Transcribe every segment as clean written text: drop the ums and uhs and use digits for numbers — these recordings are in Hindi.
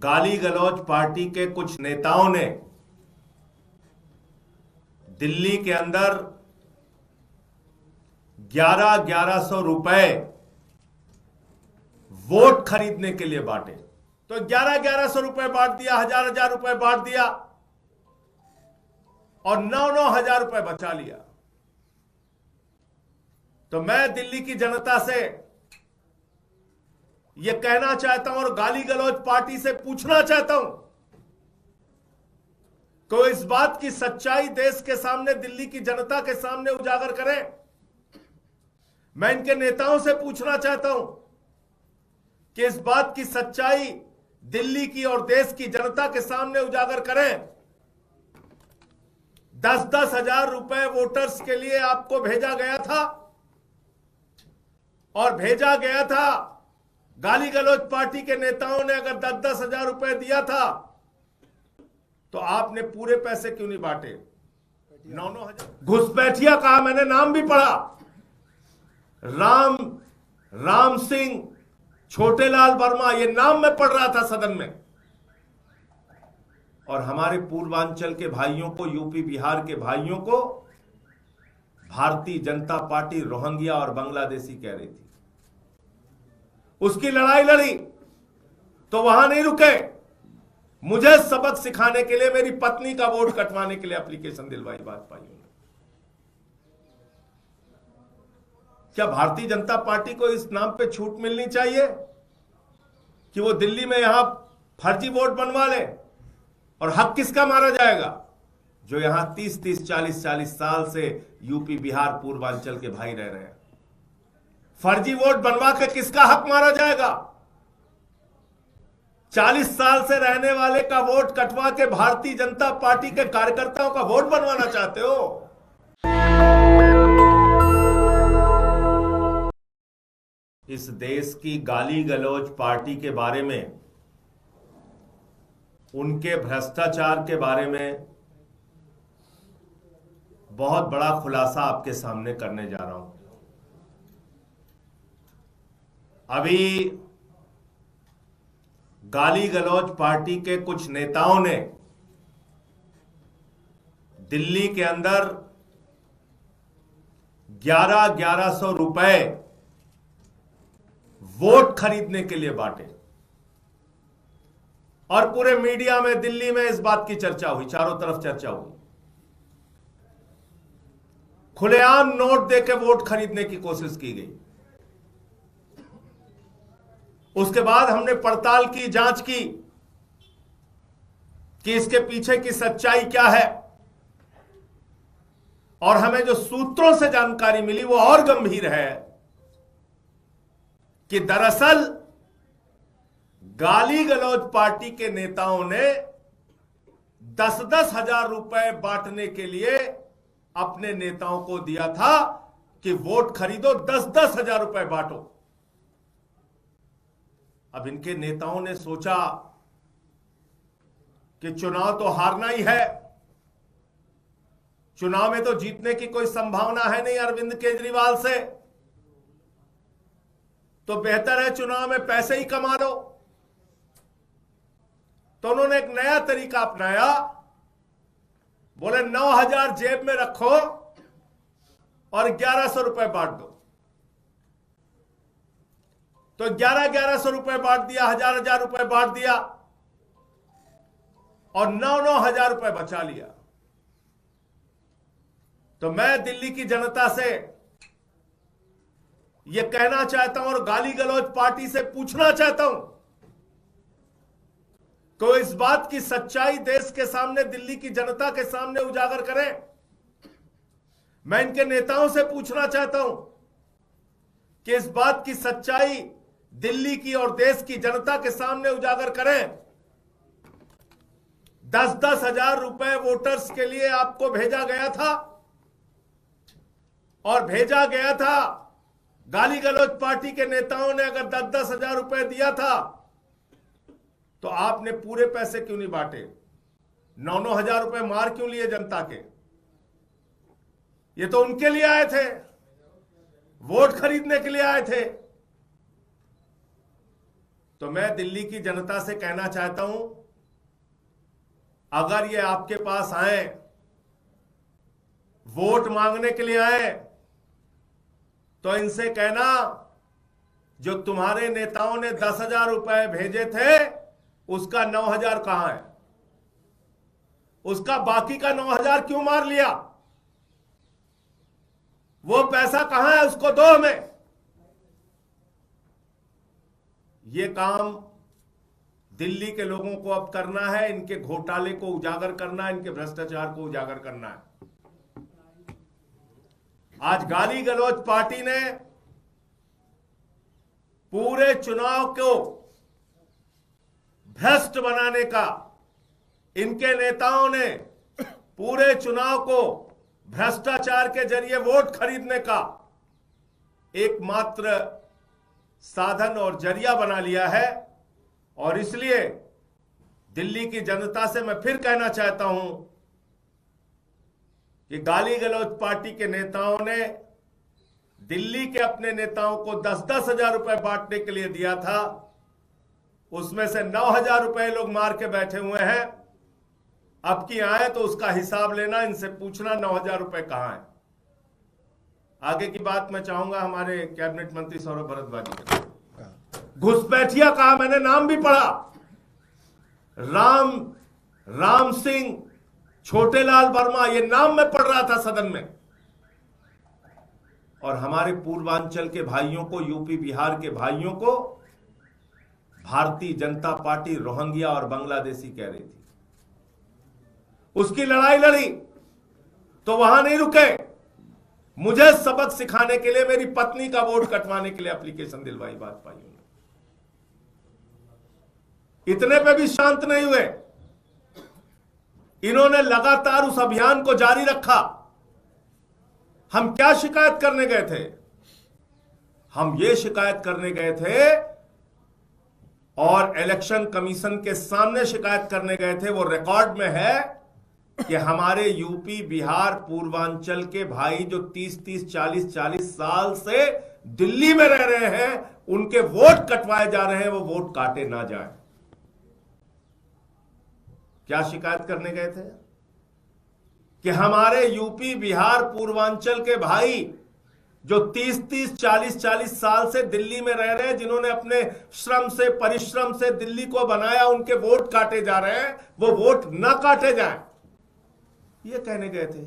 गाली गलौज पार्टी के कुछ नेताओं ने दिल्ली के अंदर 11,1100 रुपए वोट खरीदने के लिए बांटे। तो 11,1100 रुपए बांट दिया, 1,000 रुपए बांट दिया और 9,000 रुपए बचा लिया। तो मैं दिल्ली की जनता से यह कहना चाहता हूं और गाली गलौज पार्टी से पूछना चाहता हूं कि इस बात की सच्चाई देश के सामने, दिल्ली की जनता के सामने उजागर करें। मैं इनके नेताओं से पूछना चाहता हूं कि इस बात की सच्चाई दिल्ली की और देश की जनता के सामने उजागर करें। 10-10 हजार रुपए वोटर्स के लिए आपको भेजा गया था और भेजा गया था। गाली गलौज पार्टी के नेताओं ने अगर 10-10 हजार रुपए दिया था तो आपने पूरे पैसे क्यों नहीं बांटे? 9-9 हजार। घुसपैठिया कहा, मैंने नाम भी पढ़ा। राम सिंह, छोटेलाल वर्मा, ये नाम मैं पढ़ रहा था सदन में। और हमारे पूर्वांचल के भाइयों को, यूपी बिहार के भाइयों को भारतीय जनता पार्टी रोहिंग्या और बांग्लादेशी कह रही थी। उसकी लड़ाई लड़ी तो वहां नहीं रुके। मुझे सबक सिखाने के लिए, मेरी पत्नी का वोट कटवाने के लिए एप्लीकेशन दिलवाई भाजपा ने। क्या भारतीय जनता पार्टी को इस नाम पे छूट मिलनी चाहिए कि वो दिल्ली में यहां फर्जी वोट बनवा ले? और हक किसका मारा जाएगा? जो यहां 30-30, 40-40 साल से यूपी बिहार पूर्वांचल के भाई रह रहे हैं। फर्जी वोट बनवा के किसका हक मारा जाएगा? 40 साल से रहने वाले का वोट कटवा के भारतीय जनता पार्टी के कार्यकर्ताओं का वोट बनवाना चाहते हो? इस देश की गाली गलौज पार्टी के बारे में, उनके भ्रष्टाचार के बारे में बहुत बड़ा खुलासा आपके सामने करने जा रहा हूं। अभी गाली गलौज पार्टी के कुछ नेताओं ने दिल्ली के अंदर 11,1100 रुपए वोट खरीदने के लिए बांटे। और पूरे मीडिया में, दिल्ली में इस बात की चर्चा हुई, चारों तरफ चर्चा हुई। खुलेआम नोट देकर वोट खरीदने की कोशिश की गई। उसके बाद हमने पड़ताल की, जांच की कि इसके पीछे की सच्चाई क्या है। और हमें जो सूत्रों से जानकारी मिली वो और गंभीर है कि दरअसल गाली गलौज पार्टी के नेताओं ने 10-10 हजार रुपए बांटने के लिए अपने नेताओं को दिया था कि वोट खरीदो, 10-10 हजार रुपए बांटो। अब इनके नेताओं ने सोचा कि चुनाव तो हारना ही है, चुनाव में तो जीतने की कोई संभावना है नहीं अरविंद केजरीवाल से, तो बेहतर है चुनाव में पैसे ही कमा लो। तो उन्होंने एक नया तरीका अपनाया। बोले 9,000 जेब में रखो और 1,100 रुपए बांट दो। तो 11,1100 रुपए बांट दिया, 1,000 रुपए बांट दिया और 9,000 रुपए बचा लिया। तो मैं दिल्ली की जनता से यह कहना चाहता हूं और गाली गलौज पार्टी से पूछना चाहता हूं कि इस बात की सच्चाई देश के सामने, दिल्ली की जनता के सामने उजागर करें। मैं इनके नेताओं से पूछना चाहता हूं कि इस बात की सच्चाई दिल्ली की और देश की जनता के सामने उजागर करें। 10-10 हजार रुपए वोटर्स के लिए आपको भेजा गया था और भेजा गया था। गाली गलौज पार्टी के नेताओं ने अगर 10-10 हजार रुपए दिया था तो आपने पूरे पैसे क्यों नहीं बांटे? 9-9 हजार रुपए मार क्यों लिए जनता के? ये तो उनके लिए आए थे, वोट खरीदने के लिए आए थे। तो मैं दिल्ली की जनता से कहना चाहता हूं, अगर ये आपके पास आए, वोट मांगने के लिए आए, तो इनसे कहना जो तुम्हारे नेताओं ने 10,000 रुपए भेजे थे उसका 9,000 कहां है? उसका बाकी का 9,000 क्यों मार लिया? वो पैसा कहां है? उसको दो हमें। ये काम दिल्ली के लोगों को अब करना है, इनके घोटाले को उजागर करना है, इनके भ्रष्टाचार को उजागर करना है। आज गाली गलौज पार्टी ने पूरे चुनाव को भ्रष्ट बनाने का, इनके नेताओं ने पूरे चुनाव को भ्रष्टाचार के जरिए वोट खरीदने का एकमात्र साधन और जरिया बना लिया है। और इसलिए दिल्ली की जनता से मैं फिर कहना चाहता हूं कि गाली गलौज पार्टी के नेताओं ने दिल्ली के अपने नेताओं को 10-10 हजार रुपए बांटने के लिए दिया था, उसमें से 9,000 रुपए लोग मार के बैठे हुए हैं। अब की आए तो उसका हिसाब लेना, इनसे पूछना 9,000 रुपए कहां है। आगे की बात मैं चाहूंगा हमारे कैबिनेट मंत्री सौरभ भारद्वाज जी के। घुसपैठिया कहा, मैंने नाम भी पढ़ा, राम सिंह, छोटेलाल वर्मा, ये नाम मैं पढ़ रहा था सदन में। और हमारे पूर्वांचल के भाइयों को, यूपी बिहार के भाइयों को भारतीय जनता पार्टी रोहिंग्या और बांग्लादेशी कह रही थी। उसकी लड़ाई लड़ी तो वहां नहीं रुके, मुझे सबक सिखाने के लिए, मेरी पत्नी का वोट कटवाने के लिए एप्लीकेशन दिलवाई भाजपा ने। इतने पे भी शांत नहीं हुए, इन्होंने लगातार उस अभियान को जारी रखा। हम क्या शिकायत करने गए थे? हम ये शिकायत करने गए थे और इलेक्शन कमीशन के सामने शिकायत करने गए थे, वो रिकॉर्ड में है कि हमारे यूपी बिहार पूर्वांचल के भाई जो 30-30, 40-40 साल से दिल्ली में रह रहे हैं, उनके वोट कटवाए जा रहे हैं, वो वोट काटे ना जाए। क्या शिकायत करने गए थे? कि हमारे यूपी बिहार पूर्वांचल के भाई जो 30-30, 40-40 साल से दिल्ली में रह रहे हैं, जिन्होंने अपने श्रम से, परिश्रम से दिल्ली को बनाया, उनके वोट काटे जा रहे हैं, वो वोट ना काटे जाएं, ये कहने गए थे।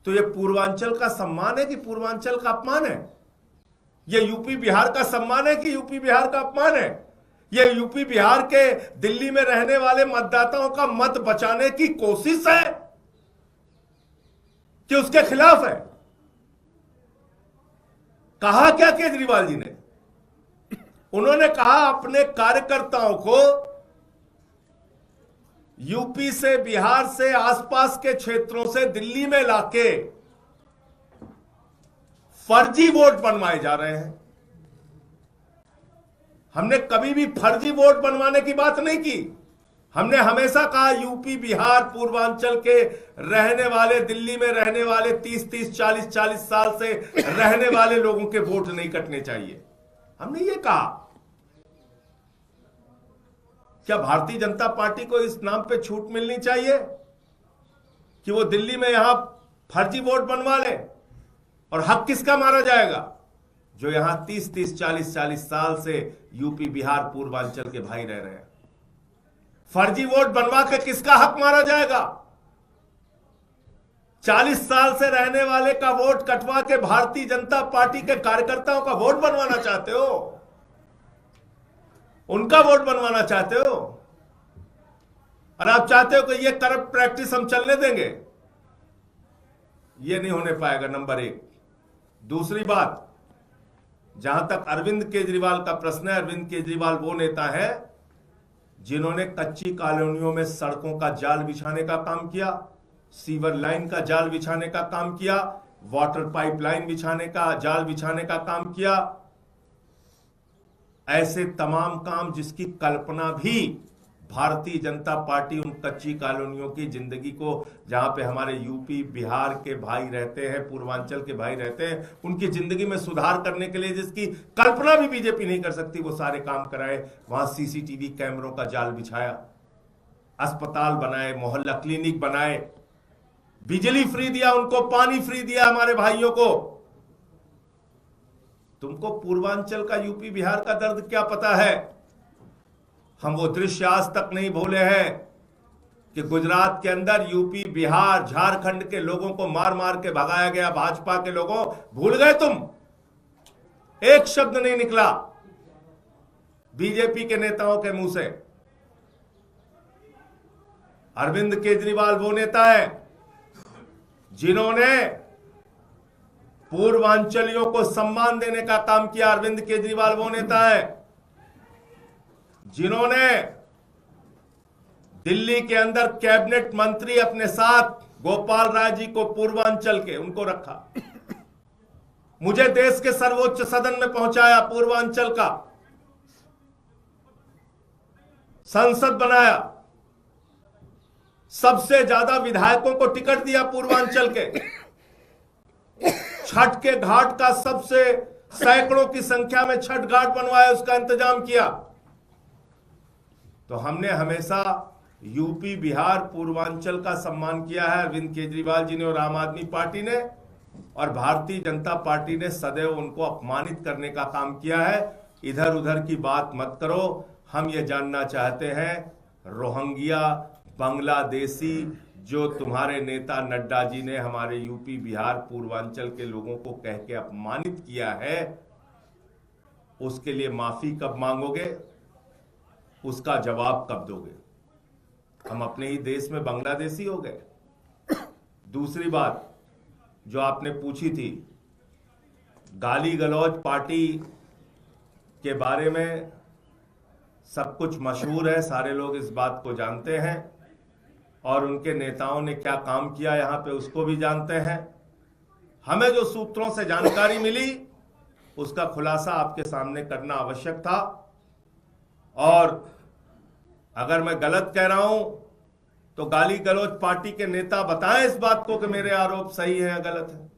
तो ये पूर्वांचल का सम्मान है कि पूर्वांचल का अपमान है? ये यूपी बिहार का सम्मान है कि यूपी बिहार का अपमान है? ये यूपी बिहार के दिल्ली में रहने वाले मतदाताओं का मत बचाने की कोशिश है कि उसके खिलाफ है? कहा क्या केजरीवाल जी ने? उन्होंने कहा अपने कार्यकर्ताओं को यूपी से, बिहार से, आसपास के क्षेत्रों से दिल्ली में लाके फर्जी वोट बनवाए जा रहे हैं। हमने कभी भी फर्जी वोट बनवाने की बात नहीं की। हमने हमेशा कहा यूपी बिहार पूर्वांचल के रहने वाले, दिल्ली में रहने वाले 30-30, 40-40 साल से रहने वाले लोगों के वोट नहीं कटने चाहिए, हमने ये कहा। क्या भारतीय जनता पार्टी को इस नाम पे छूट मिलनी चाहिए कि वो दिल्ली में यहां फर्जी वोट बनवा ले? और हक किसका मारा जाएगा? जो यहां 30-30, 40-40 साल से यूपी बिहार पूर्वांचल के भाई रह रहे हैं। फर्जी वोट बनवा के किसका हक मारा जाएगा? 40 साल से रहने वाले का वोट कटवा के भारतीय जनता पार्टी के कार्यकर्ताओं का वोट बनवाना चाहते हो? उनका वोट बनवाना चाहते हो? और आप चाहते हो कि ये करप्ट प्रैक्टिस हम चलने देंगे? ये नहीं होने पाएगा, नंबर एक। दूसरी बात, जहां तक अरविंद केजरीवाल का प्रश्न है, अरविंद केजरीवाल वो नेता है जिन्होंने कच्ची कॉलोनियों में सड़कों का जाल बिछाने का काम किया, सीवर लाइन का जाल बिछाने का काम किया, वाटर पाइपलाइन बिछाने का जाल बिछाने का काम किया। ऐसे तमाम काम जिसकी कल्पना भी भारतीय जनता पार्टी उन कच्ची कॉलोनियों की जिंदगी को, जहां पे हमारे यूपी बिहार के भाई रहते हैं, पूर्वांचल के भाई रहते हैं, उनकी जिंदगी में सुधार करने के लिए जिसकी कल्पना भी बीजेपी नहीं कर सकती, वो सारे काम कराए। वहां सीसीटीवी कैमरों का जाल बिछाया, अस्पताल बनाए, मोहल्ला क्लिनिक बनाए, बिजली फ्री दिया उनको, पानी फ्री दिया हमारे भाइयों को। तुमको पूर्वांचल का, यूपी बिहार का दर्द क्या पता है? हम वो दृश्य आज तक नहीं भूले हैं कि गुजरात के अंदर यूपी बिहार झारखंड के लोगों को मार मार के भगाया गया। भाजपा के लोगों, भूल गए तुम? एक शब्द नहीं निकला बीजेपी के नेताओं के मुंह से। अरविंद केजरीवाल वो नेता है जिन्होंने पूर्वांचलियों को सम्मान देने का काम किया। अरविंद केजरीवाल वो नेता है जिन्होंने दिल्ली के अंदर कैबिनेट मंत्री अपने साथ गोपाल राय जी को, पूर्वांचल के, उनको रखा। मुझे देश के सर्वोच्च सदन में पहुंचाया, पूर्वांचल का संसद बनाया, सबसे ज्यादा विधायकों को टिकट दिया पूर्वांचल के, छठ के घाट का सबसे सैकड़ों की संख्या में छठ घाट बनवाया, उसका इंतजाम किया। तो हमने हमेशा यूपी बिहार पूर्वांचल का सम्मान किया है, अरविंद केजरीवाल जी ने और आम आदमी पार्टी ने, और भारतीय जनता पार्टी ने सदैव उनको अपमानित करने का काम किया है। इधर उधर की बात मत करो। हम ये जानना चाहते हैं, रोहिंग्या, बांग्लादेशी जो तुम्हारे नेता नड्डा जी ने हमारे यूपी बिहार पूर्वांचल के लोगों को कह के अपमानित किया है, उसके लिए माफी कब मांगोगे? उसका जवाब कब दोगे? हम अपने ही देश में बांग्लादेशी हो गए। दूसरी बात जो आपने पूछी थी, गाली गलौज पार्टी के बारे में सब कुछ मशहूर है, सारे लोग इस बात को जानते हैं, और उनके नेताओं ने क्या काम किया यहां पे उसको भी जानते हैं। हमें जो सूत्रों से जानकारी मिली उसका खुलासा आपके सामने करना आवश्यक था, और अगर मैं गलत कह रहा हूं तो गाली गलौज पार्टी के नेता बताएं इस बात को कि मेरे आरोप सही है या गलत है।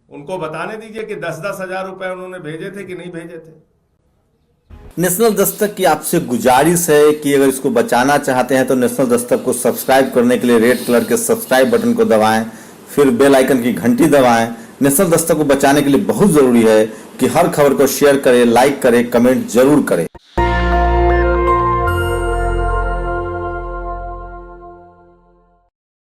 उनको बताने दीजिए कि 10-10 हजार रुपए उन्होंने भेजे थे कि नहीं भेजे थे। नेशनल दस्तक की आपसे गुजारिश है कि अगर इसको बचाना चाहते हैं तो नेशनल दस्तक को सब्सक्राइब करने के लिए रेड कलर के सब्सक्राइब बटन को दबाएं, फिर बेल आइकन की घंटी दबाएं। नेशनल दस्तक को बचाने के लिए बहुत जरूरी है कि हर खबर को शेयर करें, लाइक करें, कमेंट जरूर करें।